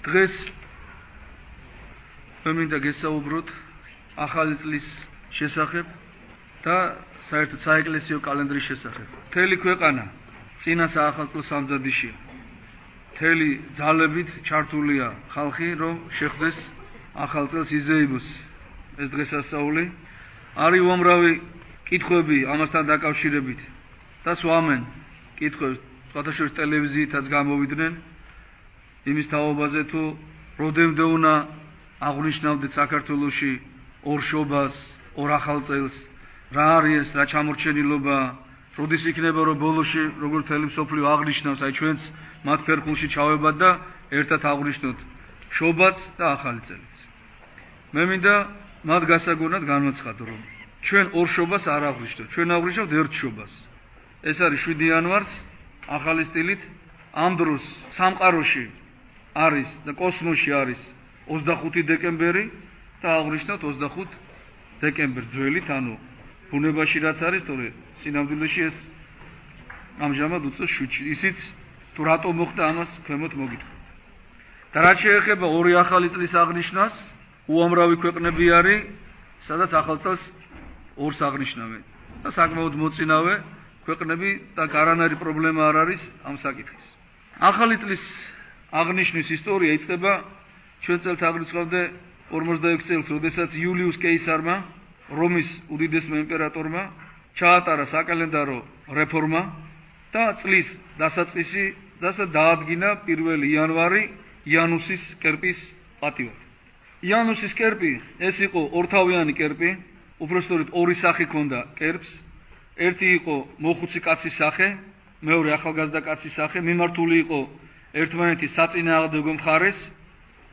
დღეს მე მინდა გესაუბროთ ახალი წლის შესახებ და საერთოდ საეკლესიო კალენდრის შესახებ. მთელი ქვეყანა წინა საახალწლო სამზადისშია. მთელი ძალებით ჩართულია ხალხი, რომ შეხვდეს ახალ წელს იზეიბოს ეს დღესასწაული. არის უამრავი კითხვები ამასთან დაკავშირებით და სვამენ კითხვებს სხვადასხვა ტელევიზიითაც გამოვიდნენ იმის თაობაზე თუ როდემდე უნდა აღვნიშნავდეთ საქართველოში ორ შობას, ორ ახალ წელს, რა არის ეს, რა ჩამორჩენილობა, როდის იქნება რომ ბოლოში როგორ მთელი მსოფლიო აღნიშნავს, აი ჩვენც მათ ფერხულში ჩავებად და ერთად აღვნიშნოთ შობაც და ახალი წელიც. მე მინდა მათ გასაგონად განვაცხადო, რომ ჩვენ ორ შობას არ აღვნიშნოთ, ჩვენ აღვნიშნოთ ერთ შობას. ეს არის 7 იანვარს ახალი სტილით, ამ დროს სამყაროში არის და კოსმოსში არის 25 დეკემბერი და აღვნიშნოთ 25 დეკემბერს ძველით, ანუ ბუნებაში რაც არის, თორე სინამდვილეში ეს ამჟამად უწევს 7-ში. ისიც თუ რატომ მოხდა ამას ქვემოთ მოგითხრა. და რაც შეეხება ორი ახალი წლის აღნიშვნას, უამრავი ქვეყნები არის, სადაც ახალ წელს ორს აღნიშნავენ. და საკმაოდ მოწინავე ქვეყნები და არანაირი პრობლემა არ არის ამ საკითხის. ახალი წლის აღნიშვნის ისტორია იწყება ჩვენ წელთაღრიცხვამდე 46 წელს, როდესაც იულიუს კეისარმა, რომის უდიდესმა იმპერატორმა ჩაატარა საკალენდარო რეფორმა და წლის დასაწყისი დაადგინა 1 იანვარი იანუსის კერპის პატივად. იანუსის კერპი ეს იყო ორთავიანი კერპი, უпростоრით ორი სახე ჰქონდა კერპს. ერთი იყო მოხუცი კაცის სახე, მეორე ახალგაზრდა კაცის სახე, მიმართული იყო ერთმანეთის საწინააღმდეგო მხარეს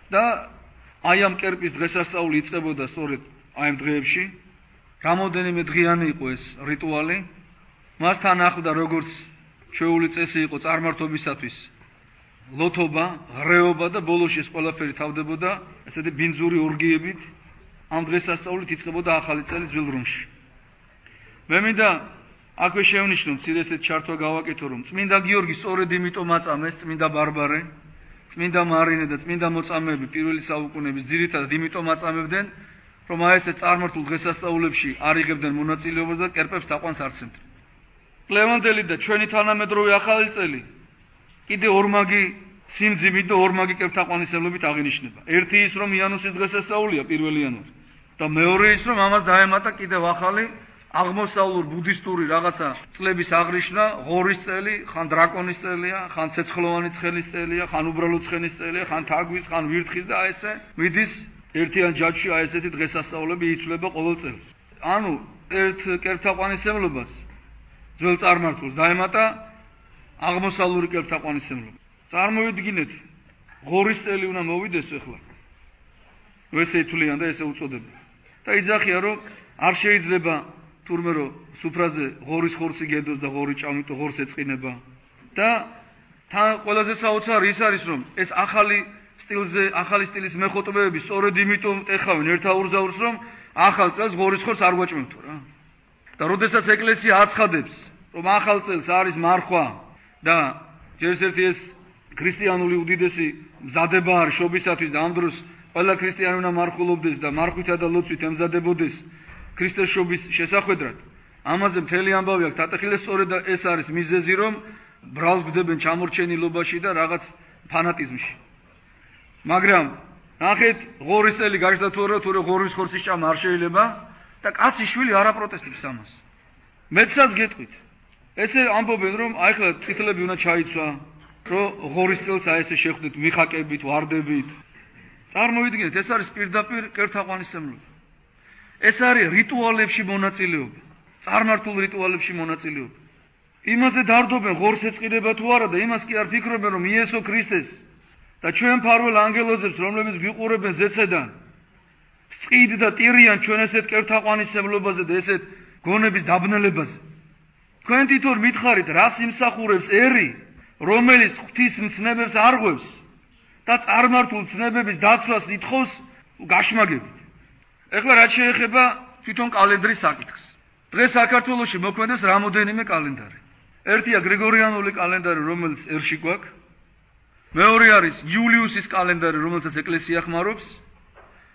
და აი ამ კერპის დღესასწაული იწყებოდა სწორედ აი ამ დღეებში. რამოდენიმე დღიანი იყო ეს რიტუალი. მასთან ახლდა როგორც ჩვეული წესი იყო წარმართობისათვის ლოთობა, ღრეობა და ბოლოში ეს ყველაფერი თავდებოდა ესეთი ბინძური ორგიებით. ამ დღესასწაულით იწყებოდა ახალი წელი ძველ რომში. მე მინდა აქვე შევნიშნო მცირე ესეთ ჩართვა გავაკეთო, რომ წმინდა გიორგი სწორედ იმიტომ აწამეს, წმინდა ბარბარე, წმინდა მარინე და წმინდა მოწამეები პირველი საუკუნეების ძირითადად იმიტომ აწამებდნენ, რომ აი ესე წარმართულ დღესასწაულებში არ იღებდნენ მონაწილეობას და კერპებს თაყვანს არცემდნენ. კლევანდელი და ჩვენი თანამედროვე ახალი წელი კიდე ორმაგი სიმძიმით და ორმაგი კერპთაყვანისმცემლობით აღინიშნება. ერთი ის, რომ იანუსის დღესასწაულია 1 იანვარი და მეორე ის, რომ ამას დაემატა კიდევ ახალი აღმოსავლურ ბუდისტური რაღაცა წლების აღნიშვნა, ღორის წელი, ხან დრაკონის წელია, ხან ცეცხლოვანი ცხენის წელია, ხან უბრალო ცხენის წელია, ხან თაგვის, ხან ვირთხის და აი ესე მიდის ერთიან ჯაჭვში აი ესეთი დღესასწაულები იცვლება ყოველ წელს. ანუ ერთ კერპთაყვანისმცემლობას ძველ წარმართულს დაემატა აღმოსავლური კერპთაყვანისმცემლობა. წარმოვიდგინეთ, ღორის წელი უნდა მოვიდეს ახლა. ესე ითვლიან და ესე უწოდებენ. და იძახიან, რომ არ შეიძლება თურმე რომ სუფრაზე ღორის ხორცი გედოს და ღორი ჭამით ღორს ეწყინება და თან ყველაზე საოცარი ის არის, რომ ეს ახალი სტილის მეხოტბეები სწორედ იმიტომ ეხავენ ერთ აურზაურს, რომ ახალ წელს ღორის ხორცს არ გვაჭმევთო რა. და როდესაც ეკლესია აცხადებს, რომ ახალ წელს არის მარხვა და ჯერჯერობით ეს ქრისტიანული უდიდესი მზადება არის შობისათვის და ამ დროს ყველა ქრისტიანი უნდა მარხულობდეს და მარხვითა და ლოცვით ემზადებოდეს ქრისტეს შობის შესახვედრად. ამაზე მთელი ამბავი აქვს დატეხილეს, სწორედ ეს არის მიზეზი, რომ ბრალს გვდებენ ჩამორჩენილობაში და რაღაც ფანატიზმში. მაგრამ ნახეთ, ღორის წელი გაჩნდა თუ არა, თორე ღორის ხორცის ჭამა არ შეიძლება და კაცის შვილი არ აპროტესტებს ამას. მეცაც გეტყვით. ესე ამბობენ, რომ აი ხლა წითლები უნდა ჩაიცვა, რომ ღორის წელს აი ესე შეხვდეთ მიხაკებით, ვარდებით. წარმოვიდგინეთ, ეს არის პირდაპირ კერპთაყვანისმცემლობა. ეს არის რიტუალებში მონაწილეობა, წარმართულ რიტუალებში მონაწილეობა. იმაზე დარდობენ ღორს ეწყინება თუ არა და იმას კი არ ფიქრობენ, რომ იესო ქრისტეს და ჩვენ მფარველ ანგელოზებს, რომლებიც გვიყურებენ ზეცედან, სწყიდ და ტირიან ჩვენ ესეთ კერპთაყვანისმცემლობაზე და ესეთ გონების დაბნელებაზე. თქვენ თვითონ მითხარით, რას იმსახურებს ერი, რომელიც ღვთის მცნებებს არღვევს და წარმართულ ცნებების დაცვას ითხოვს გაშმაგებით. ეხლა რაც შეეხება თვითონ კალენდრის საკითხს. დღეს საქართველოში მოქმედებს რამოდენიმე კალენდარი. ერთია გრიგორიანული კალენდარი, რომელიც ერში გვაქვს. მეორე არის იულიუსის კალენდარი, რომელსაც ეკლესია ხმარობს.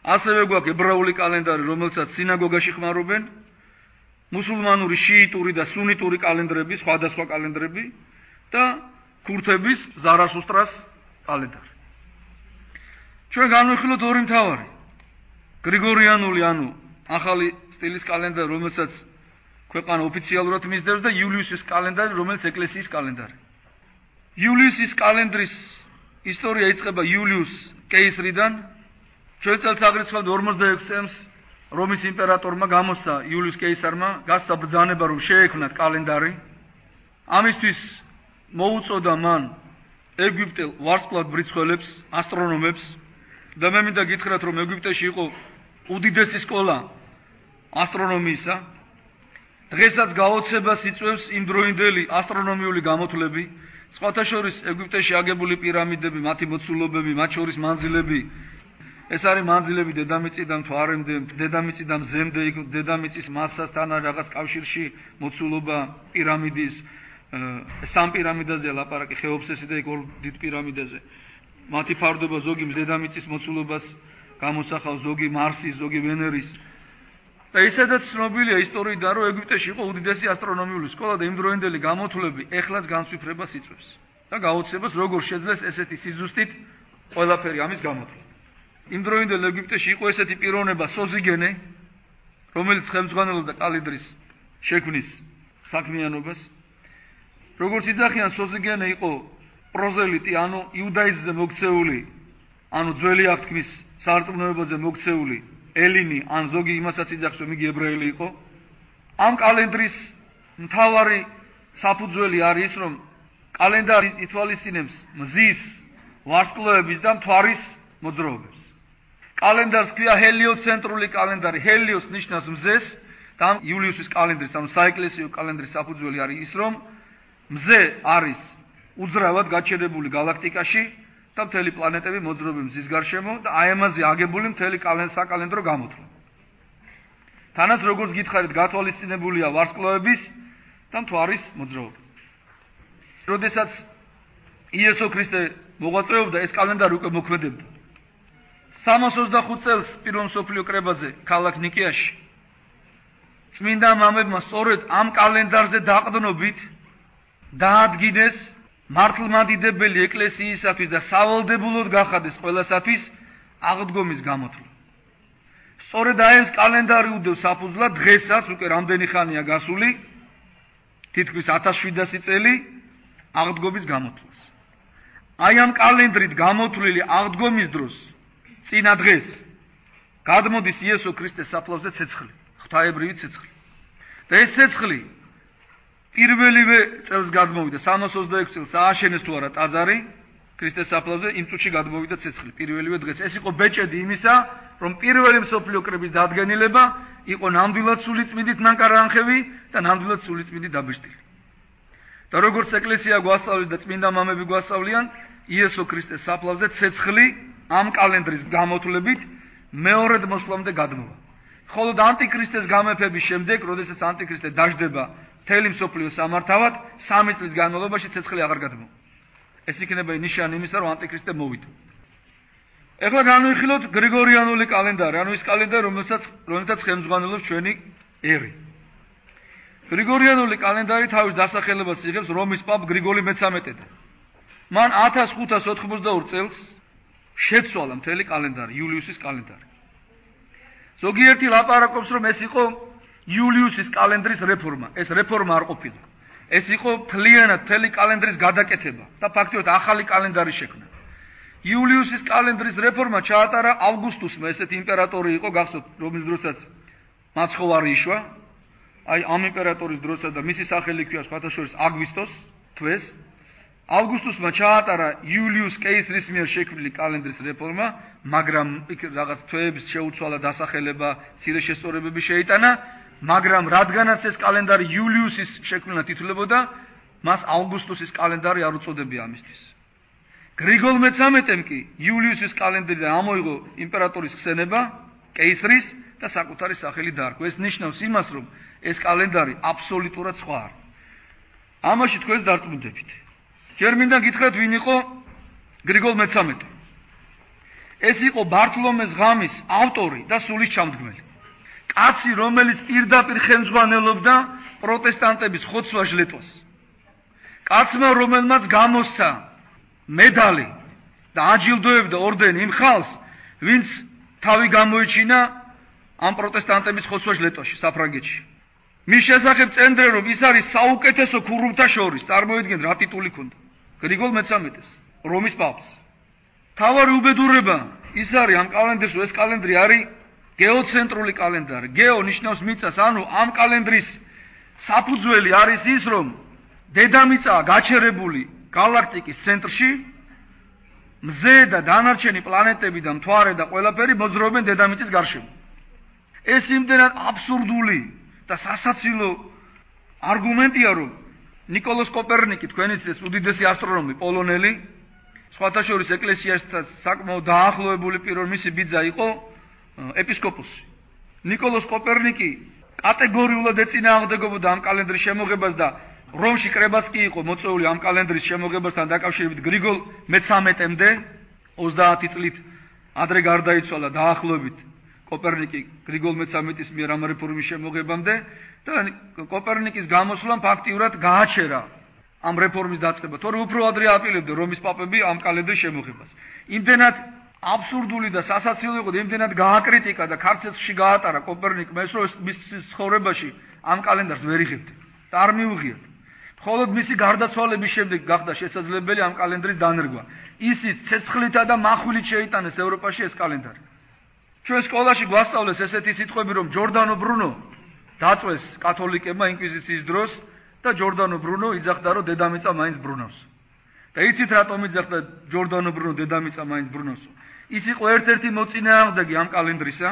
ასევე გვაქვს ებრაული კალენდარი, რომელსაც სინაგოგაში ხმარობენ. მუსულმანური, შიიტური და სუნიტური კალენდრები, სხვადასხვა კალენდრები და ქურთების ზარასუსტრას კალენდარი. ჩვენ განვიხილოთ ორი მთავარი. გრიგორიანული, ანუ ახალი სტილის კალენდარი, რომელსაც ქვეყანა ოფიციალურად მისდევს და იულიუსის კალენდარი, რომელიც ეკლესიის კალენდარი. იულიუსის კალენდრის ისტორია იწყება იულიუს კეისრიდან. ჩვენ წელთაღრიცხვად 46 წელს რომის იმპერატორმა გამოსცა იულიუს კეისარმა გასცა ბრძანება, რომ შეექმნათ კალენდარი. ამისთვის მოუწოდა მან ეგვიპტელ ვარსკვლავ ბრიცხველებს, ასტრონომებს და მე მინდა გითხრათ, რომ ეგვიპტეში იყო უდიდესი სკოლა ასტრონომიისა. დღესაც გაოცებას იწვევს იმდროინდელი ასტრონომიული გამოთვლები. სხვათა შორის ეგვიპტეში აგებული პირამიდები, მათი მოცულობები, მათ შორის მანძილები. ეს არის მანძილები დედამიწიდან მთვარემდე, დედამიწიდან მზემდე, დედამიწის მასასთან რაღაც კავშირში მოცულობა პირამიდის, სამ პირამიდაზეა ლაპარაკი, ხეოფსესი და ორ დიდ პირამიდაზე. მათი ფარდობა ზოგი დედამიწის მოცულობას გამოსახავს, ზოგი მარსის, ზოგი ვენერის. და ისედაც ცნობილია ისტორიიდან, რომ ეგვიპტეში იყო უდიდესი ასტრონომიული სკოლა და იმდროინდელი გამოთვლები ეხლაც განსვიფრებას იწვევს და გაოცებას როგორ შეძლეს ესეთი სიზუსტით ყველაფერი ამის გამოთვლა. იმდროინდელ ეგვიპტეში იყო ესეთი პიროვნება სოზიგენე, რომელიც ხელმძღვანელობდა კალენდრის შექმნის საქმიანობას. როგორც იძახიან, სოზიგენე იყო პროზელიტი, ანუ იუდაიზმზე მოქცეული, ანუ ძველი აღთქმის სარწმუნოებაზე მოქცეული ელინი, ან ზოგი იმასაც იძახს, რომ იგი ებრაელი იყო. ამ კალენდრის მთავარი საფუძველი არის ის, რომ კალენდარი ითვალისწინებს მზის, ვარსკვლავების და მთვარის მოძრაობებს. კალენდარს ქვია ჰელიოცენტრული კალენდარი. ჰელიოს ნიშნავს მზეს და ამ იულიუსის კალენდრის, ანუ საეკლესიო კალენდრის საფუძველი არის ის, რომ მზე არის უძრავად გაჩერებული galaktikაში და მთელი პლანეტები მოძრაობენ მზის გარშემო და აი ამაზე აგებული მთელი საკალენდრო გამოთვლა. თანაც როგორც გითხარით, გათვალისწინებულია ვარსკვლავების და მთვარის მოძრაობა. როდესაც იესო ქრისტე მოღვაწეობდა, ეს კალენდარი უკვე მოქმედებდა. 325 წელს პირველ მსოფლიო კრებაზე ქალაქ ნიკეაში წმინდა მამებმა სწორედ ამ კალენდარზე დაყრდნობით დაადგინეს მართლმადიდებელი ეკლესიისათვის და სავალდებულოდ გახადეს ყველასათვის აღდგომის გამოთვლა. სწორედ აი ეს კალენდარი უდევს საფუძვლად დღესაც, უკვე რამდენი ხანია გასული, თითქმის 1700 წელი აღდგომის გამოთვლას. აი ამ კალენდრით გამოთვლილი აღდგომის დროს წინა დღეს გადმოდის იესო ქრისტეს საფლავზე ცეცხლი, ღვთაებრივი ცეცხლი. და ეს ცეცხლი პირველივე წელს გადმოვიდა, 326 წელს ააშენეს თუ არა ტაძარი ქრისტეს საფლავზე, იმ წუთში გადმოვიდა ცეცხლი პირველივე დღეს. ეს იყო ბეჭედი იმისა, რომ პირველი მსოფლიო კრების დადგენილება იყო ნამდვილად სულიწმიდით ნანკარანხევი და ნამდვილად სულიწმიდით დაბეჭდილი. და როგორც ეკლესია გვასწავლის და წმინდა მამები გვასწავლიან, იესო ქრისტეს საფლავზე ცეცხლი ამ კალენდრის გამოთვლებით მეორედ მოსვლამდე გადმოვა. ხოლო ანტიქრისტეს გამეფების შემდეგ, როდესაც ანტიქრისტე დაждდება მთელი მსოფლიო სამართავად, 3 წლის განმავლობაში ცეცხლი აღარ გადმოვა. ეს იქნება ნიშანი იმისა, რომ ანტიქრისტე მოვიდა. ეხლა განვიხილოთ გრიგორიანული კალენდარი, ანუ ის კალენდარი, რომელსაც ხელმძღვანელობს ჩვენი ერი. გრიგორიანული კალენდარი თავის დასახელებას იღებს რომის პაპ გრიგოლი მე-13-დან. მან 1582 წელს შეცვალა მთელი კალენდარი, იულიუსის კალენდარი. ზოგიერთი ლაპარაკობს, რომ ეს იყო იულიუსის კალენდრის რეფორმა. ეს რეფორმა არ ყოფილა. ეს იყო მთლიანად მთელი კალენდრის გადაკეთება და ფაქტობრივად ახალი კალენდარი შექმნა. იულიუსის კალენდრის რეფორმა ჩაატარა ავგუსტუსმა, ესეთი იმპერატორი იყო, გახსოვთ, რომის დროსაც მაცხოვარი იშვა. აი ამ იმპერატორის დროსაც და მისი სახელი ქვია სხვათა შორის აგვისტოს თვეს. ავგუსტუსმა ჩაატარა იულიუს კეისრის მიერ შექმნილი კალენდრის რეფორმა, მაგრამ იქ რაღაც თვეების შეუცვალა დასახელება, მცირე შესწორებები შეიტანა, მაგრამ რადგანაც ეს კალენდარი იულიუსის შექმნილად ითვლებოდა, მას ავგუსტუსის კალენდარი არ უწოდებია ამისთვის. გრიგოლ მე-13-მ კი იულიუსის კალენდრიდან ამოიღო იმპერატორის ხსენება, კეისრის და საკუთარი სახელი დაარქვა. ეს ნიშნავს იმას, რომ ეს კალენდარი აბსოლუტურად სხვა არის. ამაში თქვენს დარწმუნდებით. ჯერ მინდა გითხრათ, ვინ იყო გრიგოლ მე-13. ეს იყო ბართლომეს ღამის ავტორი და სულის ჩამდგმელი. კაცი, რომელიც პირდაპირ ხელმძღვანელობდა პროტესტანტების ხოცვა-ჟლეტვას. კაცმა, რომელმაც გამოსცა მედალი და აჯილდოებდა ორდენი იმ ხალხს, ვინც თავი გამოიჩინა ამ პროტესტანტების ხოცვა-ჟლეტვაში, საფრანგეთში. მის შესახებ წენდნენ, რომ ის არის საუკეთესო ქურუმთა შორის. წარმოიდგინეთ, რა ტიტული ჰქონდა. გრიგოლ მე-13-ს, რომის პაპს. თავარი უბედურება ის არის ამ კალენდრის, ეს კალენდრი არის გეოცენტრული კალენდარი. გეო ნიშნავს მიწას, ანუ ამ კალენდრის საფუძველი არის ის, რომ დედამიწაა გაჩერებული galaktikis ცენტრში, მზე და დანარჩენი პლანეტები და მთვარე და ყველაფერი მოძრაობენ დედამიწის გარშემო. ეს იმდენად აბსურდული და სასაცილო არგუმენტია, რომ ნიკოლოზ კოპერნიკი, თქვენ იცით, უდიდესი ასტრონომი პოლონელი, სხვათა შორის ეკლესიასთან საკმაოდ დაახლოებული პირო, მისი ბიძა იყო ეპისკოპოსი. ნიკოლოზ კოპერნიკი კატეგორიულად ეწინააღმდეგებოდა ამ კალენდრის შემოღებას და რომში კრებაც კი იყო მოწვეული ამ კალენდრის შემოღებასთან დაკავშირებით გრიგოლ მე-13-მდე, 30 წლით ადრე გარდაიცვალა დაახლოებით კოპერნიკი გრიგოლ მე-13-ის მიერ ამ რეფორმის შემოღებამდე და კოპერნიკის გამოსვლამ ფაქტიურად გააჩერა ამ რეფორმის დაწყება, თორემ უფრო ადრე აპირებდა რომის პაპები ამ კალენდრის შემოღებას. იმდენად აბსურდული და სასაცილო იყო და იმდენად გააკრიტიკა და ქარცეთში გაატარა კოპერნიკმა ეს, რომ მის ცხოვრებაში ამ კალენდარს ვერ იღებდა და არ მიუღიათ. მხოლოდ მისი გარდაცვალების შემდეგ გახდა შესაძლებელი ამ კალენდრის დანერგვა. ისიც ცეცხლითა და מחვილით შეიტანეს ევროპაში ეს კალენდარი. ჩვენ სკოლაში გვასწავლეს ესეთი სიტყვები, რომ ჯორდანო ბრუნო დაწვეს კათოლიკებმა ინკვიზიციის დროს და ჯორდანო ბრუნო იძახდა, რომ დედამიწა მაინც ბრუნავს. და იცით რატომ იძახდა ჯორდანო ბრუნო დედამიწა მაინც ბრუნავს? ის იყო ერთ-ერთი მოწინააღმდეგე ამ კალენდრისა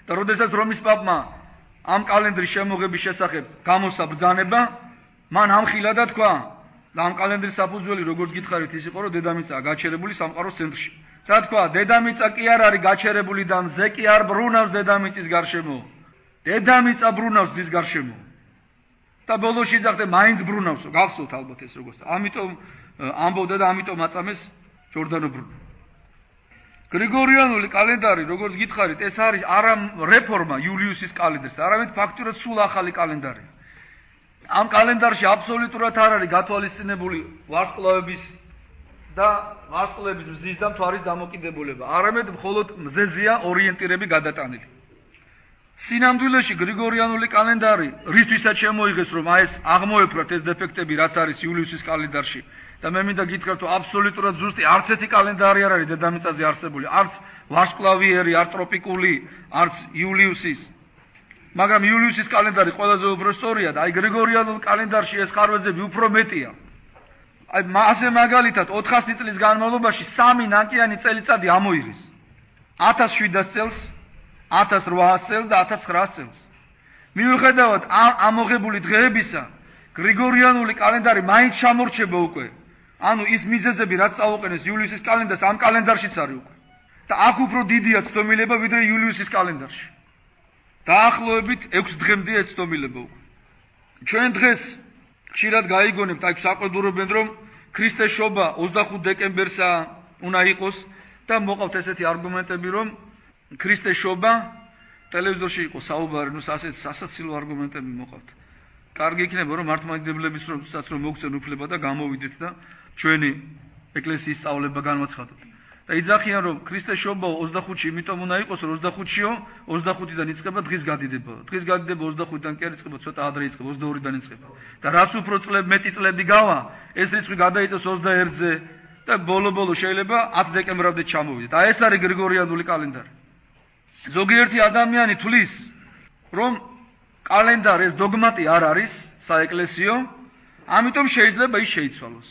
და როდესაც რომის პაპმა ამ კალენდრის შემოღების შესახებ გამოსცა ბრძანება, მან ამხილა და თქვა, და ამ კალენდრის საფუძველი, როგორც გითხარით, ის იყო, რომ დედამიწაა გაჩერებული სამყაროს ცენტრში. და თქვა, დედამიწა კი არ არის გაჩერებული და მზე კი არ ბრუნავს დედამიწის გარშემო. დედამიწა ბრუნავს მზის გარშემო. და ბოლოში იძახდა, მაინც ბრუნავს, გახსოვთ ალბათ ეს როგორც. ამიტომ ამბობდა და ამიტომ აწამეს ჯორდანო ბრუნო. გრიგორიანული კალენდარი, როგორც გითხარით, ეს არის არა რეფორმა იულიუსის კალენდრის, არამედ ფაქტურად სულ ახალი კალენდარია. ამ კალენდარში აბსოლუტურად არ არის გათვალისწინებული ვარსკვლავების და ვარსკვლავების მზის და მთვარის დამოკიდებულება, არამედ მხოლოდ მზეზეა ორიენტირები გადატანილი. სინამდვილეში გრიგორიანული კალენდარი რისთვისაც შემოიღეს, რომ ეს აღმოეფრათ ეს დეფექტები, რაც არის იულიუსის კალენდარში. და მე მინდა გითხრათ, რომ აბსოლუტურად ზუსტი არც ერთი კალენდარი არ არის დედამიწაზე არსებული, არც ვარსკვლავიერი, არც ტროპიკული, არც იულიუსის. მაგრამ იულიუსის კალენდარი ყველაზე უფრო სწორია და აი გრიგორიანულ კალენდარში ეს ხარვეზები უფრო მეტია. აი ასე მაგალითად 400 წლის განმავლობაში 3 ნაკიანი წელიწადი ამოიღეს. 1700 წელს, 1800 წელს და 1900 წელს. მიუხედავად ამოღებული დღეებისა, გრიგორიანული კალენდარი მაინც ჩამორჩება უკვე. ანუ ის მიზეზები, რაც წაუყენეს იულიუსის კალენდარს, ამ კალენდარშიც არის უკვე. და აქ უფრო დიდია ცდომილება ვიდრე იულიუსის კალენდარში. დაახლოებით 6 დღემდე ეს ცდომილება უკვე. ჩვენ დღეს ხშირად გაიგონებთ, აი საყვედურობენ, რომ ქრისტეს შობა 25 დეკემბერსა უნდა იყოს და მოყავთ ესეთი არგუმენტები, რომ ქრისტეს შობა ტელევიზორში იყო საუბარი, ნუ ასეთ სასაცილო არგუმენტები მოყავთ. კარგი იქნება, რომ მართლმადიდებლების როდესაც რომ მოგცენ უფლება და გამოვიდეთ და ჩვენი ეკლესიის სწავლება განვაცხადოთ. და იძახიან, რომ ქრისტეს შობა 25-ში იმიტომ უნდა იყოს, რომ 25-იო 25-დან იწყება დღის გადიდება. დღის გადიდება 25-დან კი არ იწყება, ცოტა ადრე იწყება, 22-დან იწყება. და რაც უფრო მეტი წლები გავა, ეს რიცხვი გადაიწევს 21-ზე და ბოლო-ბოლო შეიძლება 10 დეკემბრამდე ჩამოვიდეთ. და ეს არის გრიგორიანული კალენდარი. ზოგიერთი ადამიანი თვლის, რომ კალენდარი ეს დოგმატი არ არის საეკლესიო, ამიტომ შეიძლება ის შეიცვალოს.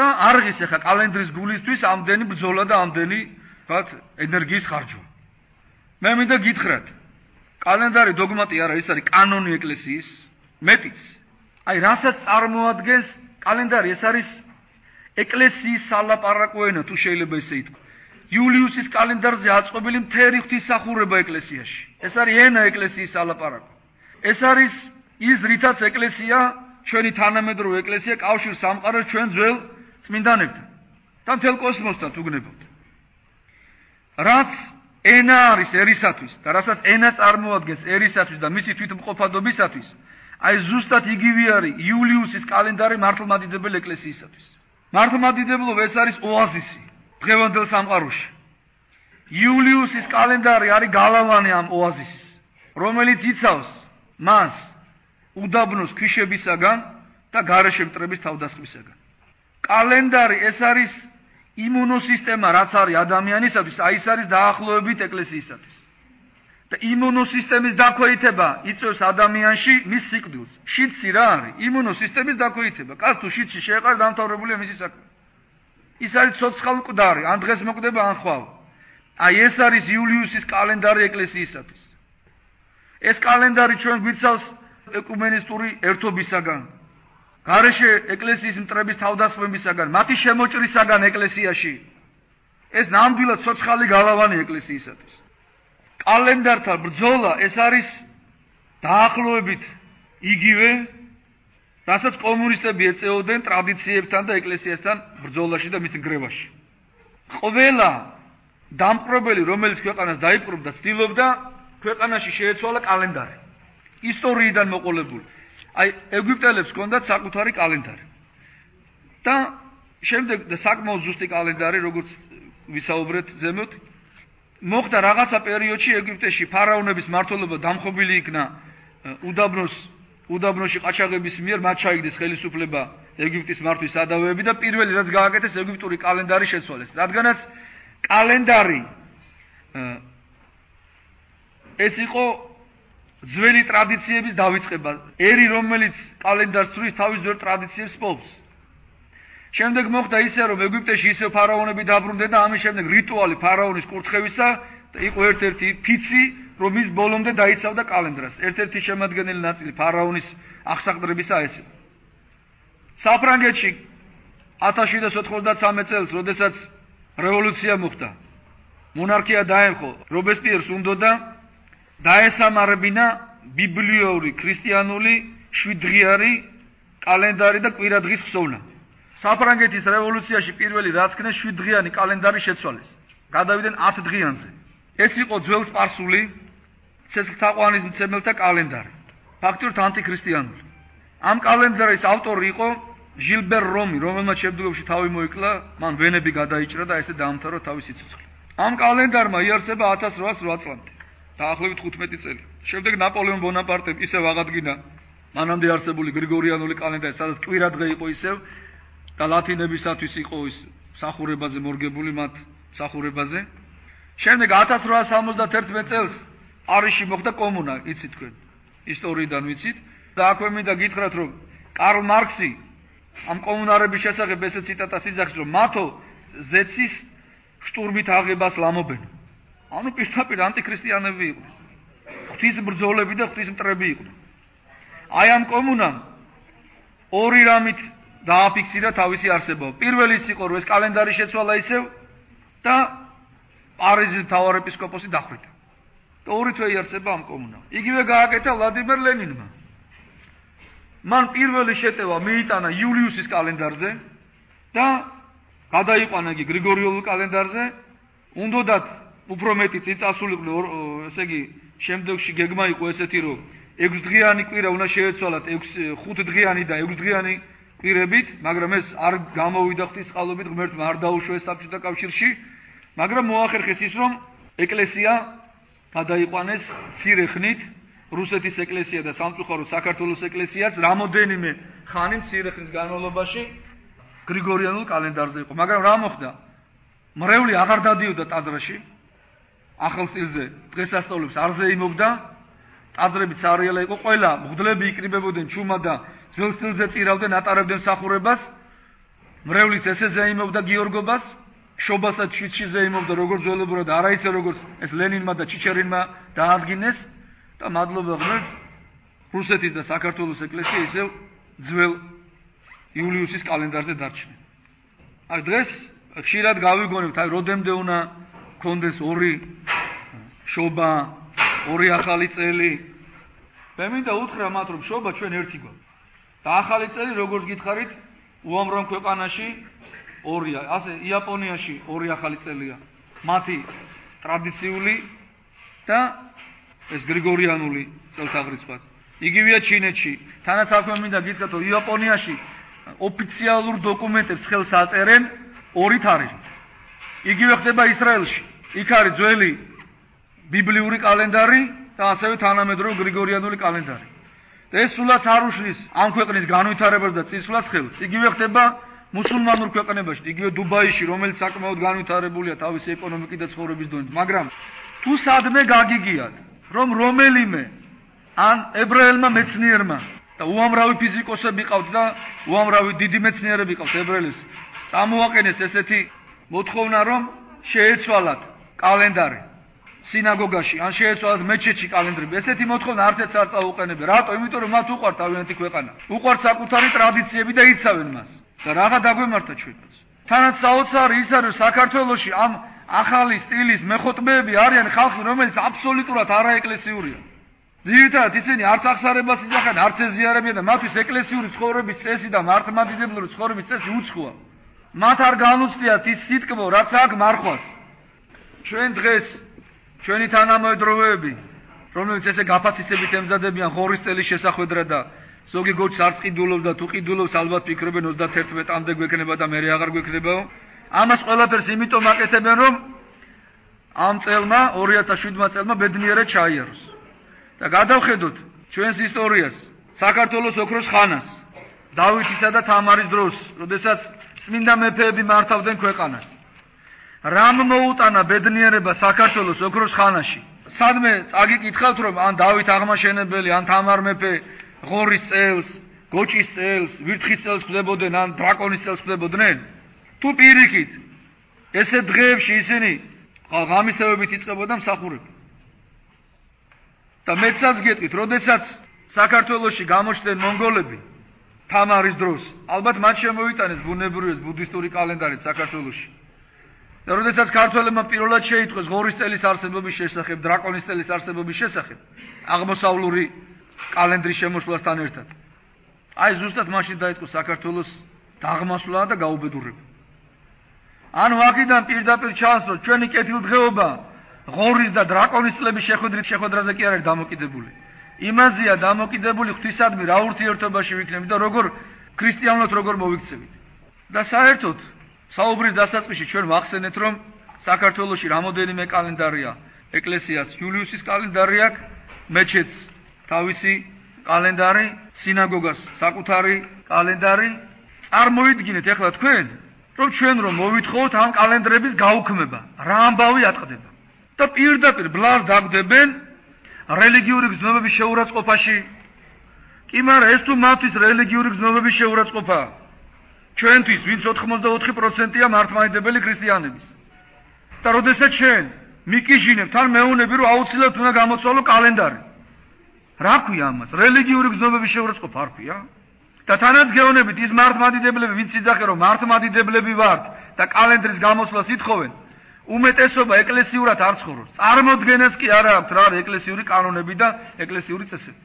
და არღის ახლა კალენდრის გულისთვის ამდენი ბრძოლა და ამდენი ვთქვათ ენერგიის ხარჯვა. მე მინდა გითხრათ, კალენდარი დოგმატი არა, ის არის კანონი ეკლესიის, მეტიც. აი რასაც წარმოადგენს კალენდარი, ეს არის ეკლესიის სალაპარაკო ენა, თუ შეიძლება ისე ითქვა. იულიუსის კალენდარზე აწყობილი მთელი ღვთისმსახურება ეკლესიაში. ეს არის ენა ეკლესიის სალაპარაკო. ეს არის ის, რითაც ეკლესია, ჩვენი თანამედროვე ეკლესია კავშირს ამყარებს ჩვენ ძველ წმინდანებთან. და მთელ კოსმოსთან უგნებავთ. რაც ენა არის ერისათვის და რასაც ენა წარმოადგენს ერისათვის და მისი თვითმყოფადობისათვის, აი ზუსტად იგივე არის იულიუსის კალენდარი მართლმადიდებელი ეკლესიისათვის. მართლმადიდებლობა ეს არის ოაზისი დღევანდელ სამყაროში. იულიუსის კალენდარი არის გალავანი ამ ოაზისის, რომელიც იცავს მას უდაბნოს ქვიშებისაგან და გარეშე მტრების თავდასხმისაგან. კალენდარი ეს არის იმუნოსისტემა, რაც არის ადამიანისათვის, აი ეს არის დაახლოებით ეკლესიისათვის. და იმუნოსისტემის დაქვეითება იწვევს ადამიანში მის სიკვდილს. შიდსი რა არის? იმუნოსისტემის დაქვეითება. კაც თუ შიდსი შეეყარ დამთავრებულია მისი საქმე. ის არის ცოცხალ მკვდარი, ან დღეს მოკვდება, ან ხვალ. აი ეს არის იულიუსის კალენდარი ეკლესიისათვის. ეს კალენდარი ჩვენ გვიცავს ეკუმენისტური ერთობისაგან, გარეშე ეკლესიის მტრების თავდასხმებისაგან, მათი შემოჭრისაგან ეკლესიაში. ეს ნამდვილად ცოცხალი გალავანი ეკლესიისათვის. კალენდართან ბრძოლა ეს არის დაახლოებით იგივე, რასაც კომუნისტები ეწეოდნენ ტრადიციებთან და ეკლესიასთან ბრძოლაში და მის ნგრევაში. ყველა დამპყრობელი, რომელიც ქვეყანას დაიპყრობდა, ცდილობდა ქვეყანაში შეეცვალა კალენდარი. ისტორიიდან მოყოლებული. აი ეგვიპტელებს ჰქონდათ საკუთარი კალენდარი. და შემდეგ და საკმაოდ ზუსტი კალენდარი, როგორც ვისაუბრეთ ზემოთ, მოხდა რაღაცა პერიოდში ეგვიპტეში ფარაონების მმართველობა დამხობილი იქნა უდაბნოში ყაჩაღების მიერ, მათ ჩაიგდეს ხელისუფლება ეგვიპტის მართვის სადავეები და პირველი რაც გააკეთეს ეგვიპტური კალენდარი შეცვალეს. რადგანაც კალენდარი ეს იყო ძველი ტრადიციების დავიწყება. ერი რომელიც კალენდარს ცვლის, თავის ძველ ტრადიციებს პოვს. შემდეგ მოხდა ისე, რომ ეგვიპტეში ისევ ფარაონები დაბრუნდნენ და ამის შემდეგ რიტუალი ფარაონის კურთხევისა იყო ერთ-ერთი ფიცი, რომ ის ბოლომდე დაიცავდა კალენდარს. ერთ-ერთი შემადგენელი ნაწილი ფარაონის აღსაყდრებისა ეს იყო. საფრანგეთში 1793 წელს, როდესაც რევოლუცია მოხდა, მონარქია დაემხო, რობესპიერს უნდოდა დაესამარებინა ბიბლიური ქრისტიანული შვიდდღიანი კალენდარი და კვირადღის ხსოვნა. საფრანგეთის რევოლუციაში პირველი რაც ქნეს შვიდდღიანი კალენდარი შეცვალეს. გადავიდნენ 10 დღიანზე. ეს იყო ძველ სპარსული ცეცხლთაყვანის მცემელთა კალენდარი. ფაქტობრივად ანტიქრისტიანული. ამ კალენდარის ავტორი იყო ჟილბერ რომი, რომელმაც შემდგომში თავი მოიკლა, მან ვენები გადაიჭრა და ესე დაამთავრა თავისი სიცოცხლე. ამ კალენდარმა იარსება 1808 წლამდე. დაახლოებით 15 წელი. შემდეგ ნაპოლეონ ბონაპარტემ ისევ აღადგინა მანამდე არსებული გრიგორიანული კალენდარი, სადაც კვირადღე იყო ისევ და ლათინებისათვის იყო ის მსახურებაზე მორგებული მათ მსახურებაზე. შემდეგ 1871 წელს პარიზში მოხდა კომუნა, იცით თქვენ, ისტორიიდან ვიცით და აქვე მინდა გითხრათ, რომ კარლ მარქსი ამ კომუნარების შესახებ ესე ციტატას იძახის, რომ მათო ზეცის შტურმით აღებას ლამობენ. ანუ პირდაპირ ანტიქრისტიანები იყვნენ. ღვთისმბრძოლები და ღვთისმტრები იყვნენ. აი ამ კომუნამ ორი რამით დააფიქსირა თავისი არსებობა. პირველი ის იყო, რომ ეს კალენდარი შეცვალა ისევ და პარიზის მთავარეპისკოპოსი დახვრიტა. და ორი თვე იარსება ამ კომუნამ. იგივე გააკეთა ვლადიმერ ლენინმა. მან პირველი შეტევა მიიტანა იულიუსის კალენდარზე და გადაიყვანა იგი გრიგორიულ კალენდარზე. უნდათ უფრო მეტი წინ წასულიყო, ესე იგი, შემდეგში გეგმა იყო ესეთი, რომ 6 დღიანი კვირა უნდა შეეცვალათ 5 დღიანი და 6 დღიანი კვირებით, მაგრამ ეს არ გამოვიდა ღვთისწყალობით, ღმერთმა არ დაუშვა ეს საბჭოთა კავშირში, მაგრამ მოახერხეს ის, რომ ეკლესია გადაიყვანეს მცირე ხნით, რუსეთის ეკლესია და სამწუხაროდ საქართველოს ეკლესიაც რამოდენიმე ხანი მცირე ხნის განმავლობაში გრიგორიანულ კალენდარზე იყო. მაგრამ რა მოხდა? მრევლი აღარ დადიოდა ტაძრში, ახალ სტილზე დღესასწაულებს არ ზეიმობდა, ტაძრები ცარიელა იყო, ყველა მღვდლები იკრიბებოდნენ ჩუმა და ძველ სტილზე წირავდნენ, ატარებდნენ მსახურებას. მრევლიც ესე ზეიმობდა გიორგობას, შობასაც შვიდში ზეიმობდა როგორც ძველებურად, არა ისე როგორც ეს ლენინმა და ჩიჩერინმა დაადგინეს და მადლობა ღმერთს, რუსეთის და საქართველოს ეკლესია ისევ ძველ იულიუსის კალენდარზე დარჩნენ. აი დღეს ხშირად გავიგონებთ, აი როდემდე უნდა კონდეს ორი შობა, ორი ახალი წელი. მე მინდა უთხრა მათ, რომ შობა ჩვენ ერთი გვაქვს. და ახალი წელი როგორც გითხარით, უამრავ ქვეყანაში ორია. ასე იაპონიაში 2 ახალი წელია. მათი ტრადიციული და ეს გრიგორიანული წელთაღრიცხვად. იგივეა ჩინეთში. თანაც აქვე მინდა გითხრათ, რომ იაპონიაში ოფიციალურ დოკუმენტებს ხელს აწერენ 2 თარიღი. იგივე ხდება ისრაელში. იქ არის ძველი ბიბლიური კალენდარი და ასევე თანამედროვე გრიგორიანული კალენდარი. ეს სულაც არ უშლის ამ ქვეყნის განვითარებას და წინსვლას ხელს. იგივე ხდება მუსულმანურ ქვეყნებაში, იგივე დუბაიში, რომელიც საკმაოდ განვითარებულია თავისი ეკონომიკით და ცხოვრების დონით, მაგრამ თუ სადმე გაგიგიათ, რომ რომელიმე ან ებრაელმა მეცნიერმა და უამრავი ფიზიკოსები ყავთ და უამრავი დიდი მეცნიერები ყავთ ებრაელის, წამოაყენეს ესეთი მოთხოვნა, რომ შეეცვალათ კალენდარი სინაგოგაში, ან შეეცვალათ მეჩეთში კალენდრები. ესეთი მოთხოვნა არც ერთს არ წაუყენებენ. რატო? იმიტომ რომ მათ უყვართ თავიანთი ქვეყანა. უყვართ საკუთარი ტრადიციები და იცავენ მას. და რაღა დაგვემართა ჩვენს. თანაც საოცარი ის არის, რომ საქართველოში ამ ახალი სტილის მეხოტბეები არიან ხალხი, რომელიც აბსოლუტურად არაეკლესიურია. ძირითადად ისინი არც აღსარებას იძახიან, არც ეზიარებიან და მათთვის ეკლესიური ცხოვრების წესი და მართლმადიდებლური ცხოვრების წესი უცხოა. მათ არ განუცდიათ ის სიტკბო, რაც აქ მარხვას. ჩვენ დღეს ჩვენი თანამედროვეები, რომლებიც ესე გაფაცისებით ემზადებიან ღორის წელის შესახვედრად და ზოგი გოჩს არც ყიდულობს და თუ ყიდულობს ალბათ ფიქრობენ 31-მდე გვექნება და მერე აღარ გვექნებაო. ამას ყველაფერს იმიტომ აკეთებენ, რომ ამ წელმა 2007 წელმა ბედნიერად ჩაიაროს. და გადავხედოთ ჩვენს ისტორიას, საქართველოს ოქროს ხანას, დავითისა და თამარის დროს, როდესაც წმინდა მეფეები მართავდნენ ქვეყანას. რამ მოუტანა ბედნიერება საქართველოს ოქროს ხანაში? სადმე წაგიკითხავთ, რომ ან დავით აღმაშენებელი, ან თამარ მეფე ღორის წელს, გოჭის წელს, ვირთხის წელს ხდებოდნენ, ან დრაკონის წელს ხდებოდნენ? თუ პირიქით, ესე დღეებში ისინი ღამისთევებით იწყებოდა მსახურება. და მეცაც გეტყვით, როდესაც საქართველოში გამოჩნდნენ მონგოლები თამარის დროს, ალბათ მათ შემოიტანეს ბუნებრივი ბუდისტური კალენდარი საქართველოში. და როდესაც ქართველებმა პირველად შეიტყვეს ღორის წელის არსებობის შესახებ, დრაკონის წელის არსებობის შესახებ, აღმოსავლური კალენდრის შემოსვლასთან ერთად. აი ზუსტად მაშინ დაიწყო საქართველოს დაღმასვლა და გაუბედურება. ანუ აქედან პირდაპირ ჩანს, რომ ჩვენი კეთილდღეობა ღორის და დრაკონის წლების შეხვედრაზე კი არ არის დამოკიდებული. იმაზეა დამოკიდებული ღვთისადმი რა ურთიერთობაში ვიქნებით და როგორ ქრისტიანულად როგორ მოვიქცევით. და საერთოდ საუბრის დასაწყისში ჩვენ ვახსენეთ, რომ საქართველოში რამოდენიმე კალენდარია. ეკლესიას იულიუსის კალენდარი აქვს, მეჩეთს თავისი კალენდარი, სინაგოგას საკუთარი კალენდარი. წარმოიდგინეთ ახლა თქვენ, რომ ჩვენ რომ მოვითხოვოთ ამ კალენდრების გაუქმება, რა ამბავი ატყდება. და პირდაპირ ბლარ დაგვდებენ რელიგიური გზნობების შეურაცხყოფაში. კი, მაგრამ ეს თუ მათთვის რელიგიური გზნობების შეურაცხყოფაა. ჩვენთვის, ვინც 84%-ია მართლმადიდებელი ქრისტიანების. და როდესაც ჩვენ მიკიჟინებთ, თან მეუნები, რომ აუცილებლად უნდა გამოცვალო კალენდარი. რა ქვია ამას? რელიგიური გზნობების შეურაცხყოფა არ ქვია? და თანაც გეუბნებით ის მართლმადიდებლები, ვინც იძახენ, რომ მართლმადიდებლები ვართ და კალენდრის გამოსვლას ითხოვენ, უმეტესობა ეკლესიურად არ ცხოვრობს. წარმოდგენაც კი არ აქვს რა არის ეკლესიური კანონები და ეკლესიური წესები.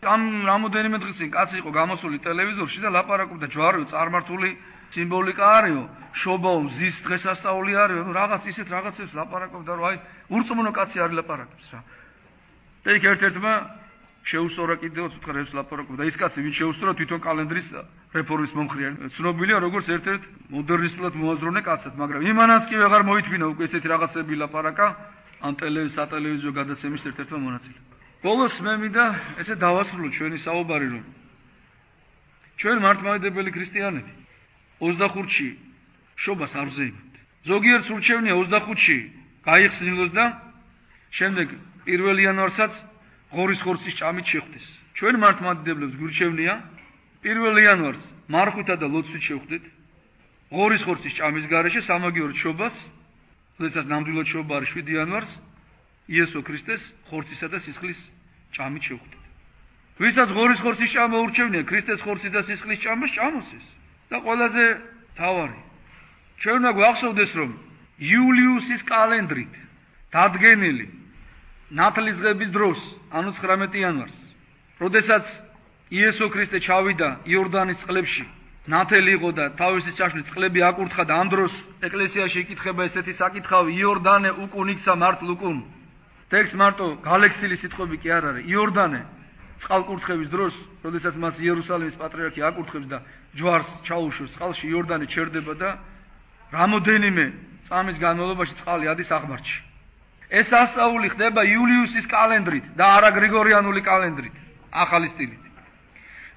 ამ რამოდენიმე დღის წინ კაცი იყო გამოსული ტელევიზორში და ლაპარაკობდა ჯვარიო წარმართული სიმბოლიკა არისო, შობაო მზის დღესასწაული არისო, რაღაც ისეთ რაღაცებს ლაპარაკობდა, რომ აი ურწმუნო კაცი არ ლაპარაკობს რა. და იქ ერთ-ერთმა შეუსწორა კიდევ ცოცხლებს ლაპარაკობდა და ის კაცი ვინ შეუსწორა თვითონ კალენდრის რეფორმის მომხრიანი. ცნობილია როგორც ერთ-ერთ მოდერნისტულად მოაზროვნე კაცად, მაგრამ იმანაც კი ვეღარ მოითმინა უკვე ესეთი რაღაცები ლაპარაკა ან სატელევიზიო გადაცემის ერთ-ერთმა მონაწილემ. ბოლოს მე მინდა ესე დავასრულო ჩვენი საუბარი, რომ ჩვენ მართლმადიდებელი ქრისტიანები 25-ში შობას არ ვზეიმებთ. ზოგიერთს ურჩევნია 25-ში გაიხსნილოს და შემდეგ 1 იანვარსაც ღორის ხორცის ჭამით შეხვდეს. ჩვენ მართლმადიდებლებს გვირჩევნია 1 იანვარს მარხვითა და ლოცვით შევხვდეთ. ღორის ხორცის ჭამის გარეშე სამაგიეროდ შობას, როდესაც ნამდვილად შობა არის 7 იანვარს იესო ქრისტეს ხორცისა და სისხლის ჭამით შევხვდეთ. ვისაც ღორის ხორცის ჭამა ურჩევნია ქრისტეს ხორცის და სისხლის ჭამას ჭამოს ეს. და ყველაზე თავარი ჩვენ უნდა გვახსოვდეს, რომ იულიუსის კალენდრით დადგენილი ნათლისღების დროს, ანუ 19 იანვარს, როდესაც იესო ქრისტე ჩავიდა იორდანის წყლებში ნათელი იყო და თავისი ჭაშმი წყლები აკურთხა და ამ დროს ეკლესიაში იკითხება ესეთი საკითხავი იორდანე უკუნიქსა მართლ უკუნ. ტექსტ მარტო გალექსილი სიტყვები კი არ არის. იორდანე წყალკურთხევის დროს, როდესაც მას იერუსალიმის პატრიარქი აკურთხებს და ჯვარს ჩაუშვებს წყალში, იორდანე ჩერდება და რამოდენიმე წამის განმავლობაში წყალი ადის აღმართში. ეს ასწაული ხდება იულიუსის კალენდრით და არა გრიგორიანული კალენდრით, ახალი სტილით.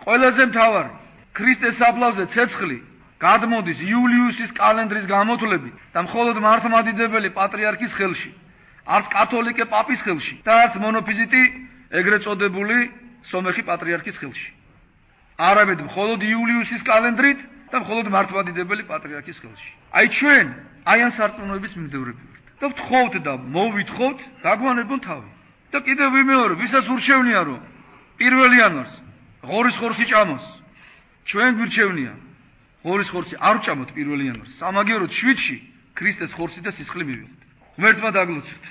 ყველაზე მთავარი, ქრისტეს საფლავზე ცეცხლი გადმოდის იულიუსის კალენდრის გამოთვლებით და მხოლოდ მართლმადიდებელი პატრიარქის ხელში, არც კათოლიკე პაპის ხელში და არც მონოფიზიტი ეგრეთ წოდებული სომეხი პატრიარქის ხელში. არამედ მხოლოდ იულიუსის კალენდრით და მხოლოდ მართლმადიდებელი პატრიარქის ხელში. აი ჩვენ აი ამ სარწმუნოების მიმდევრები ვართ. და ვთხოვთ და მოვითხოვთ გაგვანებონ თავი. და კიდევ ვიმეორებ, ვისაც ურჩევნია რომ 1 იანვარს ღორის ხორცი ჭამოს. ჩვენ გვირჩევნია ღორის ხორცი არ ჭამოთ 1 იანვარს. სამაგიეროდ 7-ში ქრისტეს ხორცი და სისხლი მივიღოთ. ღმერთმა დაგლოცოთ.